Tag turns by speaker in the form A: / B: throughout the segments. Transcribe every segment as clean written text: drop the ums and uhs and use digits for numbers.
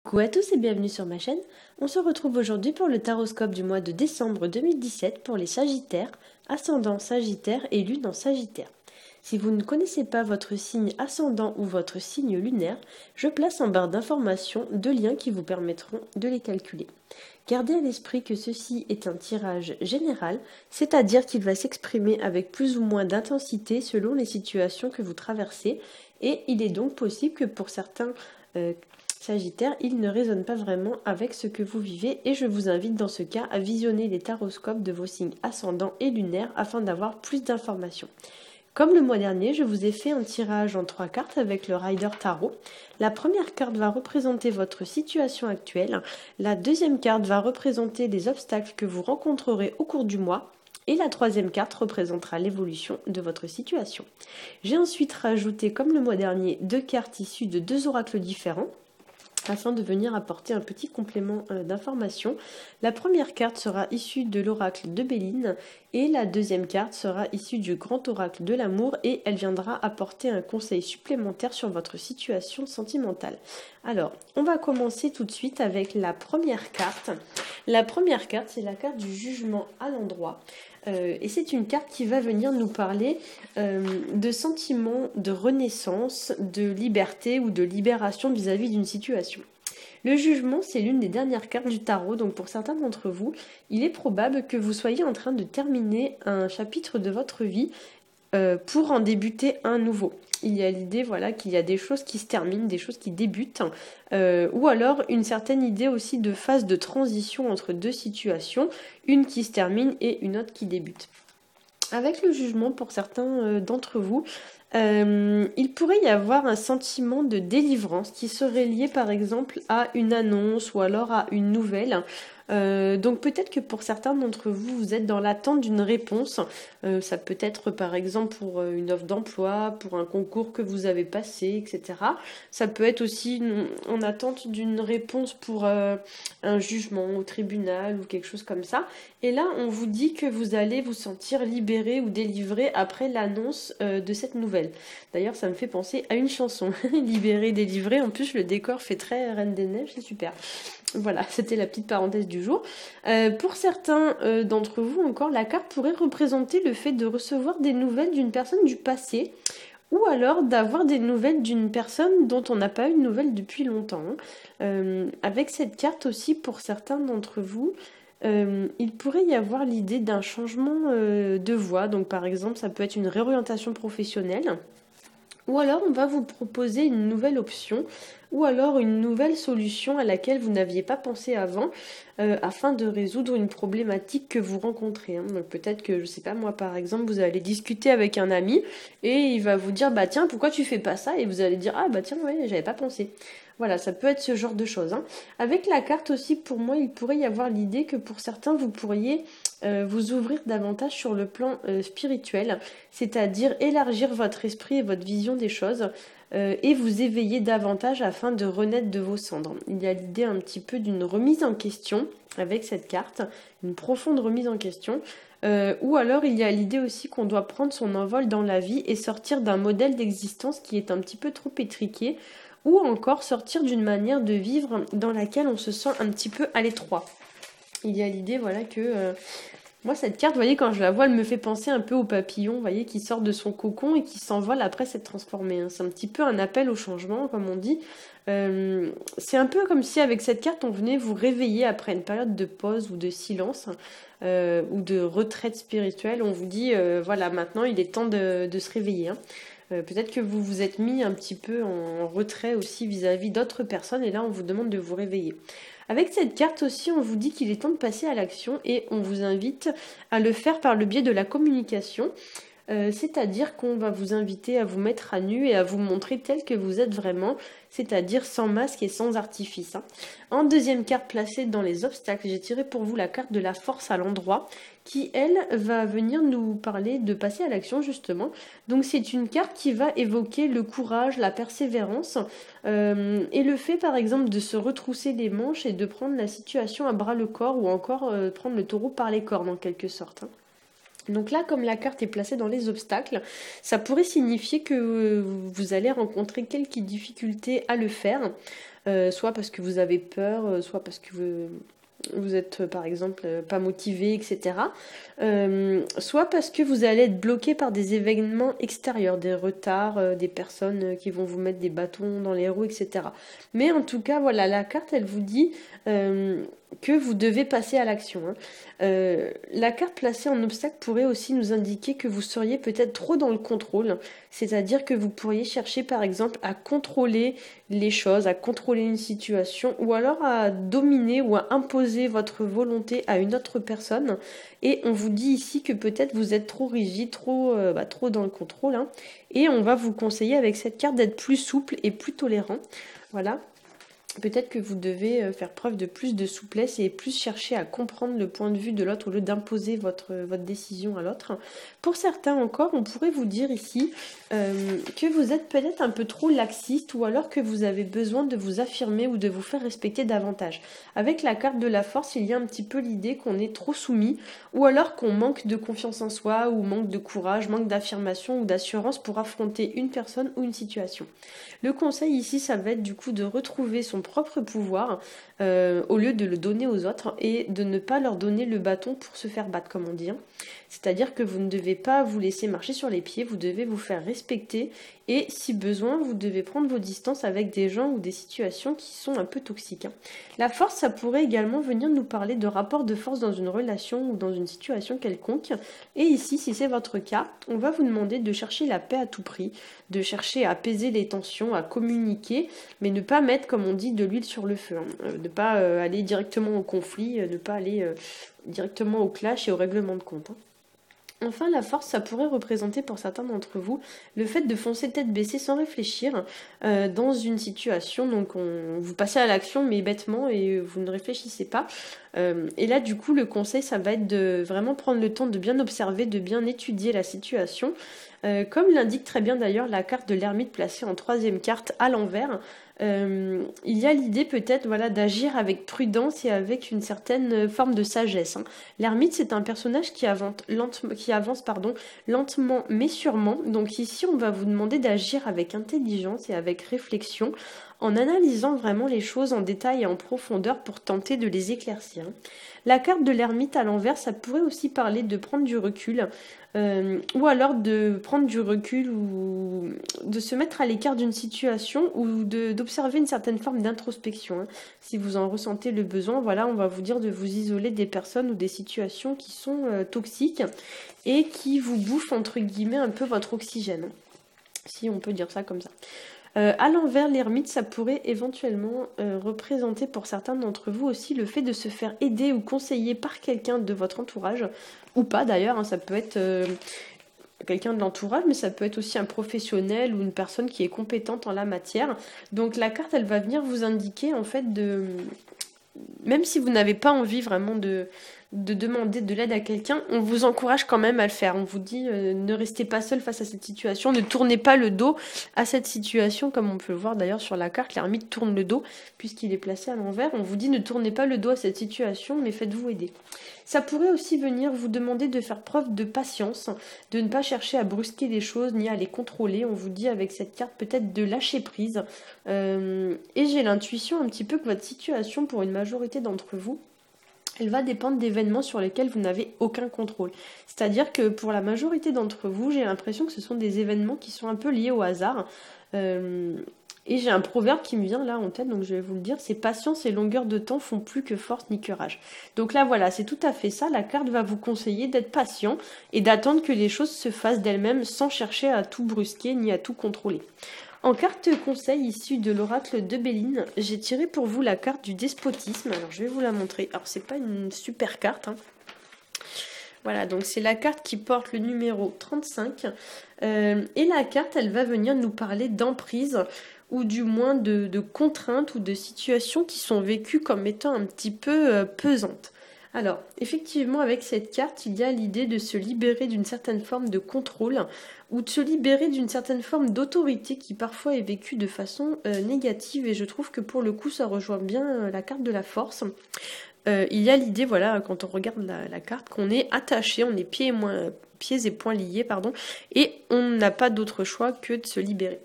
A: Coucou à tous et bienvenue sur ma chaîne. On se retrouve aujourd'hui pour le taroscope du mois de décembre 2017 pour les Sagittaires, ascendant Sagittaire et lune en Sagittaire. Si vous ne connaissez pas votre signe ascendant ou votre signe lunaire, je place en barre d'informations deux liens qui vous permettront de les calculer. Gardez à l'esprit que ceci est un tirage général, c'est-à-dire qu'il va s'exprimer avec plus ou moins d'intensité selon les situations que vous traversez, et il est donc possible que pour certains Sagittaire, il ne résonne pas vraiment avec ce que vous vivez et je vous invite dans ce cas à visionner les taroscopes de vos signes ascendants et lunaires afin d'avoir plus d'informations. Comme le mois dernier, je vous ai fait un tirage en 3 cartes avec le Rider Tarot. La première carte va représenter votre situation actuelle, la deuxième carte va représenter les obstacles que vous rencontrerez au cours du mois, et la troisième carte représentera l'évolution de votre situation. J'ai ensuite rajouté, comme le mois dernier, deux cartes issues de deux oracles différents, afin de venir apporter un petit complément d'information. La première carte sera issue de l'oracle de Béline et la deuxième carte sera issue du grand oracle de l'amour et elle viendra apporter un conseil supplémentaire sur votre situation sentimentale. Alors, on va commencer tout de suite avec la première carte. La première carte, c'est la carte du jugement à l'endroit. Et c'est une carte qui va venir nous parler de sentiments de renaissance, de liberté ou de libération vis-à-vis d'une situation. Le jugement, c'est l'une des dernières cartes du tarot, donc pour certains d'entre vous, il est probable que vous soyez en train de terminer un chapitre de votre vie pour en débuter un nouveau. Il y a l'idée qu'il y a des choses qui se terminent, des choses qui débutent, ou alors une certaine idée aussi de phase de transition entre deux situations, une qui se termine et une autre qui débute. Avec le jugement, pour certains d'entre vous, il pourrait y avoir un sentiment de délivrance qui serait lié par exemple à une annonce ou alors à une nouvelle. Donc peut-être que pour certains d'entre vous, vous êtes dans l'attente d'une réponse. Ça peut être par exemple pour une offre d'emploi, pour un concours que vous avez passé, etc. Ça peut être aussi en attente d'une réponse pour un jugement au tribunal ou quelque chose comme ça. Et là, on vous dit que vous allez vous sentir libéré ou délivré après l'annonce de cette nouvelle. D'ailleurs, ça me fait penser à une chanson, Libéré, délivré. En plus, le décor fait très Reine des Neiges, c'est super. Voilà, c'était la petite parenthèse du jour. Pour certains d'entre vous encore, la carte pourrait représenter le fait de recevoir des nouvelles d'une personne du passé ou alors d'avoir des nouvelles d'une personne dont on n'a pas eu de nouvelles depuis longtemps. Avec cette carte aussi, pour certains d'entre vous, il pourrait y avoir l'idée d'un changement de voie. Donc par exemple, ça peut être une réorientation professionnelle. Ou alors on va vous proposer une nouvelle option ou alors une nouvelle solution à laquelle vous n'aviez pas pensé avant afin de résoudre une problématique que vous rencontrez. Donc peut-être que, je sais pas moi par exemple, vous allez discuter avec un ami et il va vous dire bah tiens pourquoi tu fais pas ça et vous allez dire ah bah tiens ouais j'avais pas pensé. Voilà, ça peut être ce genre de choses. Avec la carte aussi, pour moi, il pourrait y avoir l'idée que pour certains, vous pourriez vous ouvrir davantage sur le plan spirituel, c'est-à-dire élargir votre esprit et votre vision des choses et vous éveiller davantage afin de renaître de vos cendres. Il y a l'idée un petit peu d'une remise en question avec cette carte, une profonde remise en question. Ou alors il y a l'idée aussi qu'on doit prendre son envol dans la vie et sortir d'un modèle d'existence qui est un petit peu trop étriqué, ou encore sortir d'une manière de vivre dans laquelle on se sent un petit peu à l'étroit. Il y a l'idée que moi cette carte, vous voyez, quand je la vois, elle me fait penser un peu au papillon, vous voyez, qui sort de son cocon et qui s'envole après s'être transformé. C'est un petit peu un appel au changement, comme on dit. C'est un peu comme si avec cette carte, on venait vous réveiller après une période de pause ou de silence ou de retraite spirituelle. On vous dit, voilà, maintenant il est temps de se réveiller. Peut-être que vous vous êtes mis un petit peu en retrait aussi vis-à-vis d'autres personnes et là on vous demande de vous réveiller. Avec cette carte aussi, on vous dit qu'il est temps de passer à l'action et on vous invite à le faire par le biais de la communication. C'est-à-dire qu'on va vous inviter à vous mettre à nu et à vous montrer tel que vous êtes vraiment, c'est-à-dire sans masque et sans artifice. En deuxième carte placée dans les obstacles, j'ai tiré pour vous la carte de la force à l'endroit, qui elle va venir nous parler de passer à l'action justement. Donc c'est une carte qui va évoquer le courage, la persévérance et le fait par exemple de se retrousser les manches et de prendre la situation à bras le corps ou encore prendre le taureau par les cornes en quelque sorte. Donc là, comme la carte est placée dans les obstacles, ça pourrait signifier que vous allez rencontrer quelques difficultés à le faire. soit parce que vous avez peur, soit parce que vous êtes par exemple pas motivé, etc. Soit parce que vous allez être bloqué par des événements extérieurs, des retards, des personnes qui vont vous mettre des bâtons dans les roues, etc. Mais en tout cas, voilà, la carte, elle vous dit que vous devez passer à l'action. La carte placée en obstacle pourrait aussi nous indiquer que vous seriez peut-être trop dans le contrôle, c'est-à-dire que vous pourriez chercher par exemple à contrôler les choses, à contrôler une situation, ou alors à dominer ou à imposer votre volonté à une autre personne. Et on vous dit ici que peut-être vous êtes trop rigide, trop dans le contrôle, hein. Et on va vous conseiller avec cette carte d'être plus souple et plus tolérant. Voilà. Peut-être que vous devez faire preuve de plus de souplesse et plus chercher à comprendre le point de vue de l'autre au lieu d'imposer votre décision à l'autre. Pour certains encore, on pourrait vous dire ici que vous êtes peut-être un peu trop laxiste ou alors que vous avez besoin de vous affirmer ou de vous faire respecter davantage. Avec la carte de la force, il y a un petit peu l'idée qu'on est trop soumis ou alors qu'on manque de confiance en soi ou manque de courage, manque d'affirmation ou d'assurance pour affronter une personne ou une situation. Le conseil ici, ça va être du coup de retrouver son propre pouvoir au lieu de le donner aux autres et de ne pas leur donner le bâton pour se faire battre, comme on dit. C'est-à-dire que vous ne devez pas vous laisser marcher sur les pieds, vous devez vous faire respecter et si besoin, vous devez prendre vos distances avec des gens ou des situations qui sont un peu toxiques. La force, ça pourrait également venir nous parler de rapport de force dans une relation ou dans une situation quelconque. Et ici, si c'est votre cas, on va vous demander de chercher la paix à tout prix, de chercher à apaiser les tensions, à communiquer, mais ne pas mettre, comme on dit, de l'huile sur le feu. Ne pas aller directement au conflit, ne pas aller directement au clash et au règlement de compte. Enfin, la force, ça pourrait représenter pour certains d'entre vous le fait de foncer tête baissée sans réfléchir dans une situation. Donc, vous passez à l'action, mais bêtement, et vous ne réfléchissez pas. Et là, du coup, le conseil, ça va être de vraiment prendre le temps de bien observer, de bien étudier la situation. Comme l'indique très bien d'ailleurs la carte de l'ermite placée en troisième carte à l'envers, il y a l'idée peut-être d'agir avec prudence et avec une certaine forme de sagesse. L'ermite, c'est un personnage qui avance lentement mais sûrement. Donc ici, on va vous demander d'agir avec intelligence et avec réflexion en analysant vraiment les choses en détail et en profondeur pour tenter de les éclaircir. La carte de l'ermite à l'envers, ça pourrait aussi parler de prendre du recul, ou alors de prendre du recul ou de se mettre à l'écart d'une situation ou d'observer une certaine forme d'introspection. Si vous en ressentez le besoin, on va vous dire de vous isoler des personnes ou des situations qui sont toxiques et qui vous bouffent entre guillemets un peu votre oxygène, si on peut dire ça comme ça. À l'envers, l'ermite, ça pourrait éventuellement représenter pour certains d'entre vous aussi le fait de se faire aider ou conseiller par quelqu'un de votre entourage, ou pas d'ailleurs, ça peut être quelqu'un de l'entourage, mais ça peut être aussi un professionnel ou une personne qui est compétente en la matière. Donc la carte, elle va venir vous indiquer en fait même si vous n'avez pas envie vraiment de demander de l'aide à quelqu'un, on vous encourage quand même à le faire. On vous dit ne restez pas seul face à cette situation, ne tournez pas le dos à cette situation, comme on peut le voir d'ailleurs sur la carte, l'ermite tourne le dos puisqu'il est placé à l'envers. On vous dit ne tournez pas le dos à cette situation, mais faites-vous aider. Ça pourrait aussi venir vous demander de faire preuve de patience, de ne pas chercher à brusquer les choses ni à les contrôler. On vous dit avec cette carte peut-être de lâcher prise. Et j'ai l'intuition un petit peu que votre situation pour une majorité d'entre vous, elle va dépendre d'événements sur lesquels vous n'avez aucun contrôle. C'est-à-dire que pour la majorité d'entre vous, j'ai l'impression que ce sont des événements qui sont un peu liés au hasard. Et j'ai un proverbe qui me vient là en tête, donc je vais vous le dire, c'est patience et longueur de temps font plus que force ni que rage. Donc là c'est tout à fait ça, la carte va vous conseiller d'être patient et d'attendre que les choses se fassent d'elles-mêmes sans chercher à tout brusquer ni à tout contrôler. En carte conseil issue de l'oracle de Béline, j'ai tiré pour vous la carte du despotisme. Alors je vais vous la montrer. Alors c'est pas une super carte. Voilà, donc c'est la carte qui porte le numéro 35. Et la carte, elle va venir nous parler d'emprise ou du moins de contraintes ou de situations qui sont vécues comme étant un petit peu pesantes. Alors, effectivement, avec cette carte, il y a l'idée de se libérer d'une certaine forme de contrôle ou de se libérer d'une certaine forme d'autorité qui parfois est vécue de façon négative. Et je trouve que pour le coup, ça rejoint bien la carte de la force. Il y a l'idée, quand on regarde la carte, qu'on est attaché, on est pieds et poings liés, et on n'a pas d'autre choix que de se libérer.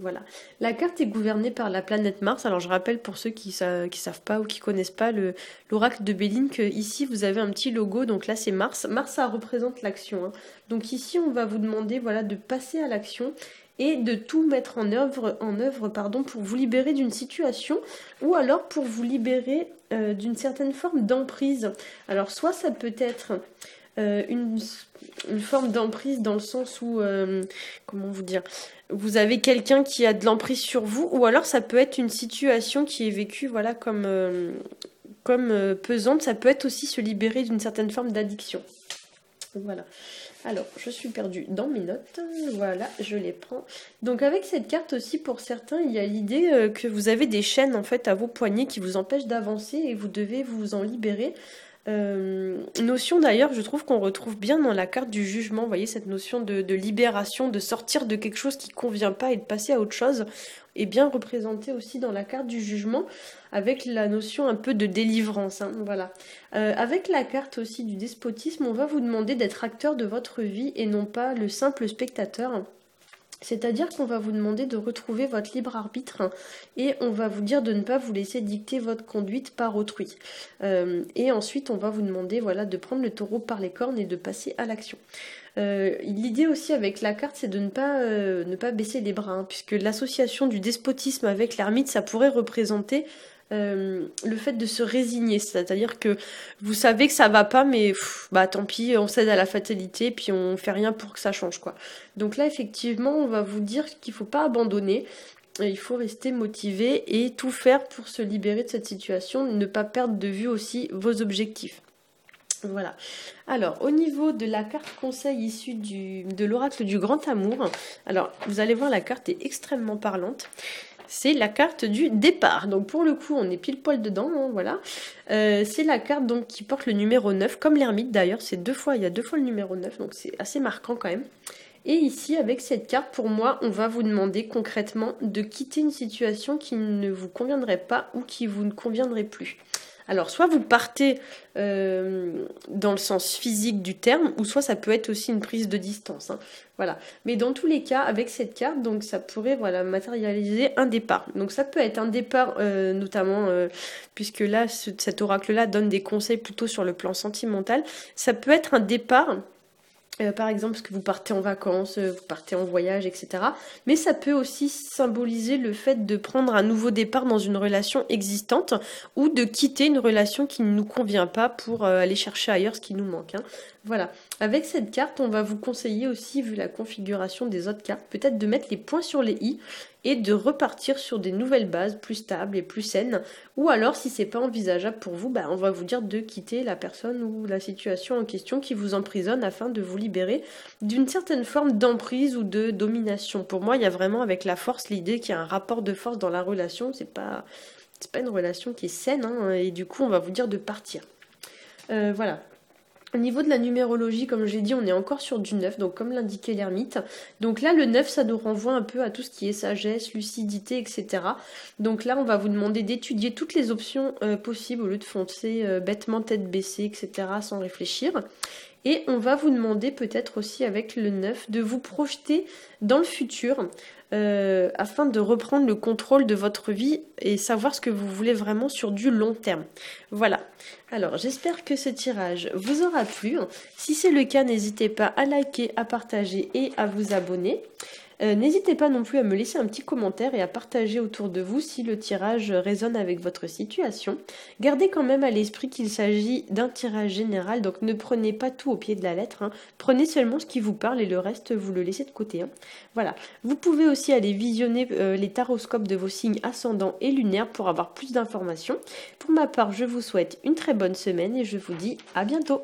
A: Voilà. La carte est gouvernée par la planète Mars. Alors je rappelle pour ceux qui savent pas ou qui connaissent pas l'oracle de Béline que ici vous avez un petit logo. Donc là c'est Mars. Mars ça représente l'action, hein. Donc ici on va vous demander voilà de passer à l'action et de tout mettre en œuvre pardon, pour vous libérer d'une situation ou alors pour vous libérer d'une certaine forme d'emprise. Alors soit ça peut être une forme d'emprise dans le sens où, comment vous dire, vous avez quelqu'un qui a de l'emprise sur vous, ou alors ça peut être une situation qui est vécue voilà, comme pesante, ça peut être aussi se libérer d'une certaine forme d'addiction. Voilà. Alors, je suis perdue dans mes notes. Voilà, je les prends. Donc avec cette carte aussi, pour certains, il y a l'idée que vous avez des chaînes en fait à vos poignets qui vous empêchent d'avancer et vous devez vous en libérer. Notion d'ailleurs, je trouve qu'on retrouve bien dans la carte du jugement, vous voyez, cette notion de libération, de sortir de quelque chose qui ne convient pas et de passer à autre chose, est bien représentée aussi dans la carte du jugement, avec la notion un peu de délivrance, hein, voilà. Avec la carte aussi du despotisme, on va vous demander d'être acteur de votre vie et non pas le simple spectateur. C'est-à-dire qu'on va vous demander de retrouver votre libre arbitre et on va vous dire de ne pas vous laisser dicter votre conduite par autrui. Et ensuite, on va vous demander voilà, de prendre le taureau par les cornes et de passer à l'action. L'idée aussi avec la carte, c'est de ne pas baisser les bras, hein, puisque l'association du despotisme avec l'ermite, ça pourrait représenter le fait de se résigner, c'est-à-dire que vous savez que ça va pas, mais bah tant pis, on cède à la fatalité, puis on fait rien pour que ça change, quoi. Donc là, effectivement, on va vous dire qu'il faut pas abandonner, il faut rester motivé et tout faire pour se libérer de cette situation, ne pas perdre de vue aussi vos objectifs. Voilà. Alors, au niveau de la carte conseil issue de l'oracle du grand amour, alors vous allez voir, la carte est extrêmement parlante. C'est la carte du départ. Donc pour le coup, on est pile poil dedans, hein, voilà. C'est la carte donc qui porte le numéro 9, comme l'ermite d'ailleurs, il y a deux fois le numéro 9, donc c'est assez marquant quand même. Et ici, avec cette carte, pour moi, on va vous demander concrètement de quitter une situation qui ne vous conviendrait pas ou qui vous ne conviendrait plus. Alors, soit vous partez dans le sens physique du terme, ou soit ça peut être aussi une prise de distance, hein. Voilà. Mais dans tous les cas, avec cette carte, donc ça pourrait voilà, matérialiser un départ. Donc ça peut être un départ, notamment, puisque là, cet oracle-là donne des conseils plutôt sur le plan sentimental. Ça peut être un départ. Par exemple, parce que vous partez en vacances, vous partez en voyage, etc. Mais ça peut aussi symboliser le fait de prendre un nouveau départ dans une relation existante ou de quitter une relation qui ne nous convient pas pour aller chercher ailleurs ce qui nous manque, hein. Voilà. Avec cette carte, on va vous conseiller aussi, vu la configuration des autres cartes, peut-être de mettre les points sur les i et de repartir sur des nouvelles bases plus stables et plus saines. Ou alors, si c'est pas envisageable pour vous, on va vous dire de quitter la personne ou la situation en question qui vous emprisonne afin de vous libérer d'une certaine forme d'emprise ou de domination. Pour moi, il y a vraiment avec la force l'idée qu'il y a un rapport de force dans la relation. C'est pas une relation qui est saine, hein, et du coup, on va vous dire de partir. Voilà. Au niveau de la numérologie, comme je l'ai dit, on est encore sur du 9, donc comme l'indiquait l'ermite. Donc là, le 9, ça nous renvoie un peu à tout ce qui est sagesse, lucidité, etc. Donc là, on va vous demander d'étudier toutes les options possibles au lieu de foncer bêtement tête baissée, etc. sans réfléchir. Et on va vous demander peut-être aussi avec le 9 de vous projeter dans le futur afin de reprendre le contrôle de votre vie et savoir ce que vous voulez vraiment sur du long terme. Voilà. Alors j'espère que ce tirage vous aura plu. Si c'est le cas, n'hésitez pas à liker, à partager et à vous abonner. N'hésitez pas non plus à me laisser un petit commentaire et à partager autour de vous si le tirage résonne avec votre situation. Gardez quand même à l'esprit qu'il s'agit d'un tirage général, donc ne prenez pas tout au pied de la lettre, hein. Prenez seulement ce qui vous parle et le reste vous le laissez de côté, hein. Voilà. Vous pouvez aussi aller visionner les taroscopes de vos signes ascendants et lunaires pour avoir plus d'informations. Pour ma part, je vous souhaite une très bonne semaine et je vous dis à bientôt.